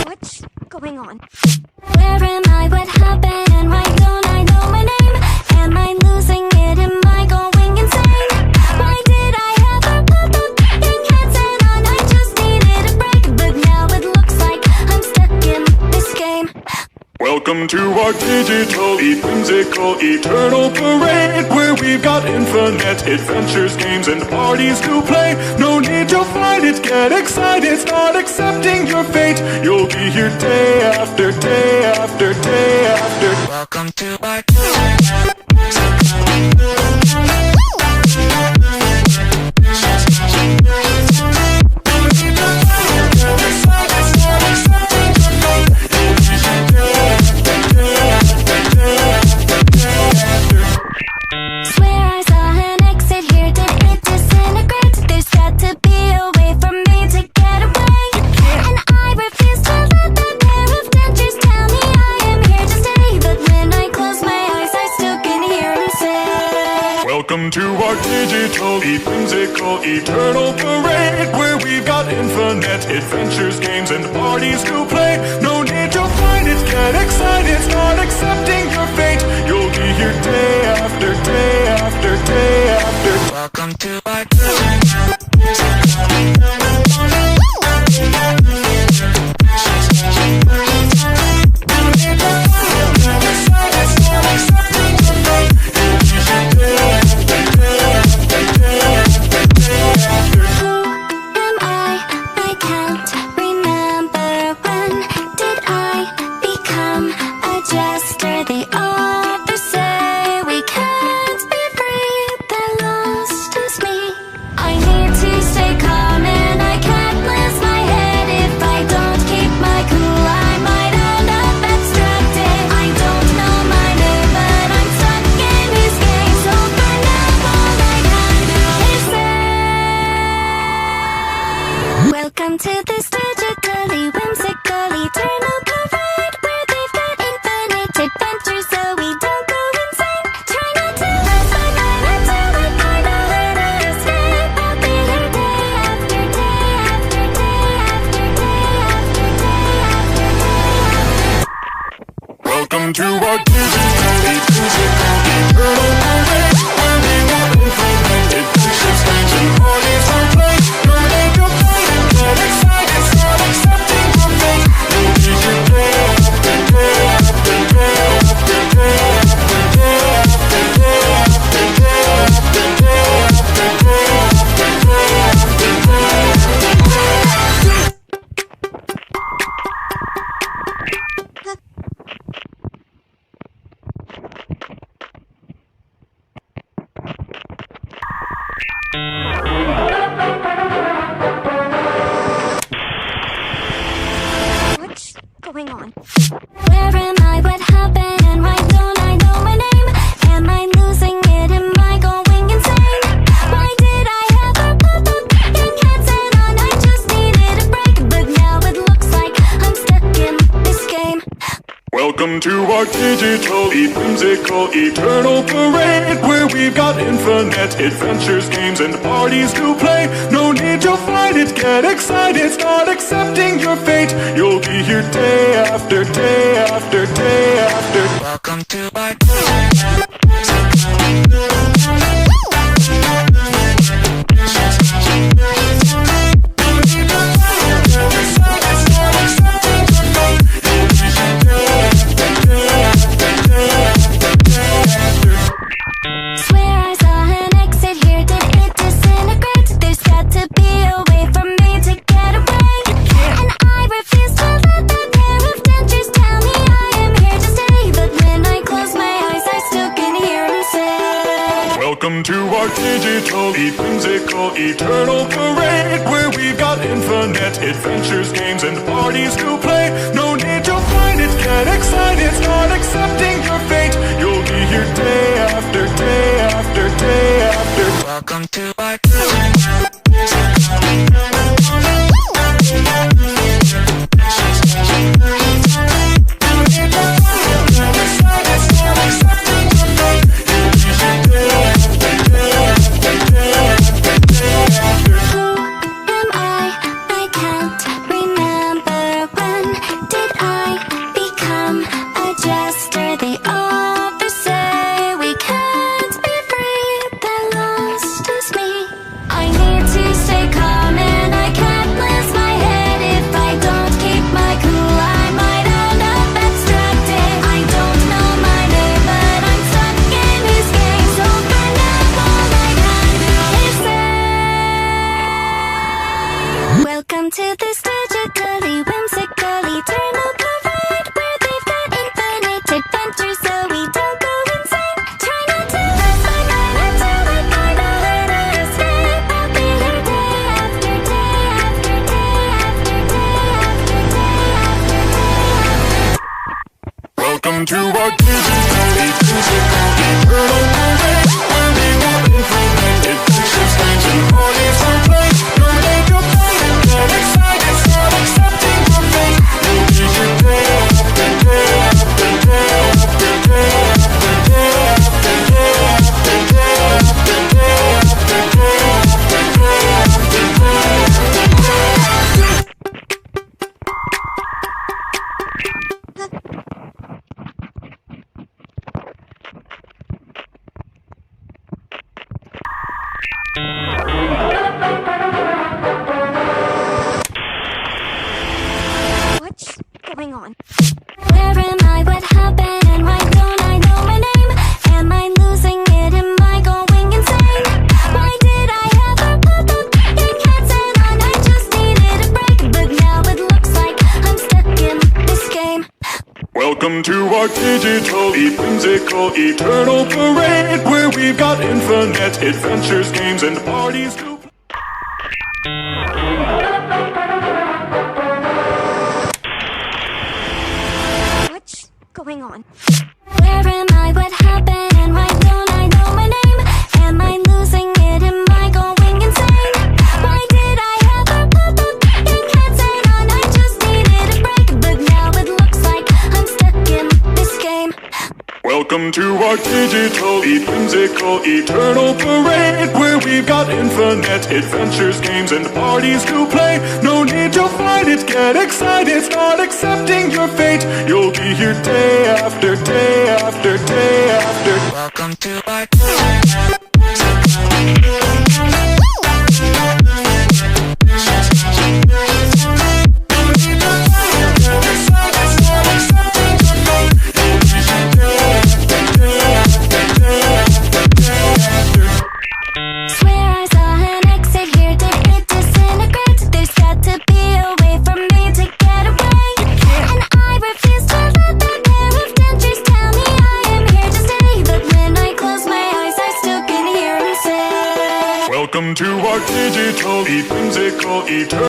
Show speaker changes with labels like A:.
A: What's going on?
B: Where am I? What happened? And why don't I know my name? Am I losing it? Am I going insane? Why did I have a pink headset on? I just needed a break, but now it looks like I'm stuck in this game.
C: Welcome to our digital, whimsical, eternal parade, where we've got infinite adventures, games, and parties to play. No need to fight it, get excited, start accepting your fate. You'll be here day after day after day after. Welcome to our
B: Swear I saw an exit here. Did it disintegrate? There's got to be a way for me to get away. And I refuse to let that pair of dentures tell me I am here to stay. But when I close my eyes, I still can hear him say,
C: Welcome to our digital, whimsical, eternal parade, where we've got infinite adventures, games, and parties to play. No need to fight it, get excited, start accepting your fate. You'll be here day after day after day after. Welcome to our
B: Who am I? I can't remember. When did I become a jester? The authors say we can't be free. The lost is me. I need to stay calm and I can't lose my head. If I don't keep my cool, I might end up abstracted. I don't know my name, but I'm stuck in this game. So for now, all I can do is say, welcome to this digitally whimsical eternal parade, where they've got infinite adventures so we don't go insane. Try not to lose my mind until I find a way to escape. I'll be here day after day after day after day after day after day after.
C: Welcome to our digital, whimsical, eternal parade, where we've got infinite adventures, games, and parties to play. No need to fight it, get excited, start accepting your fate. You'll be here day after day after day after day after day after day after day after day after day after day after day.
A: What's going on?
B: Where am I? What happened? And why don't I know my name? Am I losing it? Am I going insane? Why did I have a pink headset on? I just needed a break, but now it looks like I'm stuck in this game.
C: Welcome to our digital, whimsical, eternal parade, where we've got infinite adventures, games, and parties to play. No need to fight it, get excited, start accepting your fate. You'll be here day after day after day after. Welcome to our
B: Swear I saw an exit here. Did it disintegrate? There's got to be a way for me to get away. And I refuse to let that pair of dentures tell me I am here to stay. But when I close my eyes, I still can hear him say,
C: Welcome to our digital, whimsical, eternal parade, where we've got infinite adventures, games, and parties to play. No need to fight it, get excited, start accepting your fate. You'll be here day after day after day after. Welcome to our
B: to this digitally whimsical eternal parade where they've got infinite adventure so we don't go insane. Try not to lose my mind until we find a way to escape. I'll be here day after day after day after day after day after day after.
C: Welcome to our digitally physical eternal parade where we got infinite adventures, games and parties to play. No need to fight and get excited, start accepting your fate. You'll be here day after day after day after day after day after day after day after day after day after day after day.
A: What's going on?
B: Where am I? What happened? And why don't I know my name? Am I losing it? Am I going insane? Why did I ever pop up in cats and on? I just needed a break, but now it looks like I'm stuck in this game.
C: Welcome to our digital, whimsical, eternal parade where we've got infinite adventures, games and parties to play.
A: What's going on?
B: Where am I? What happened? And why don't I know my name? Am I losing it? Am I going insane? Why did I ever pop up in cats and on? I just needed a break, but now it looks like I'm stuck in this game.
C: Welcome to our digital, whimsical, eternal parade where we've got infinite adventures, games and parties to play. No need to fight it, get excited, start accepting your fate. You'll be here day after day after day after. Welcome to our
B: Swear I saw an exit here, did it disintegrate? There's got to be a way for me to get away. And I refuse to let that pair of dentures tell me I am here to stay. But when I close my eyes, I still can hear him say,
C: Welcome to our digital, whimsical, eternal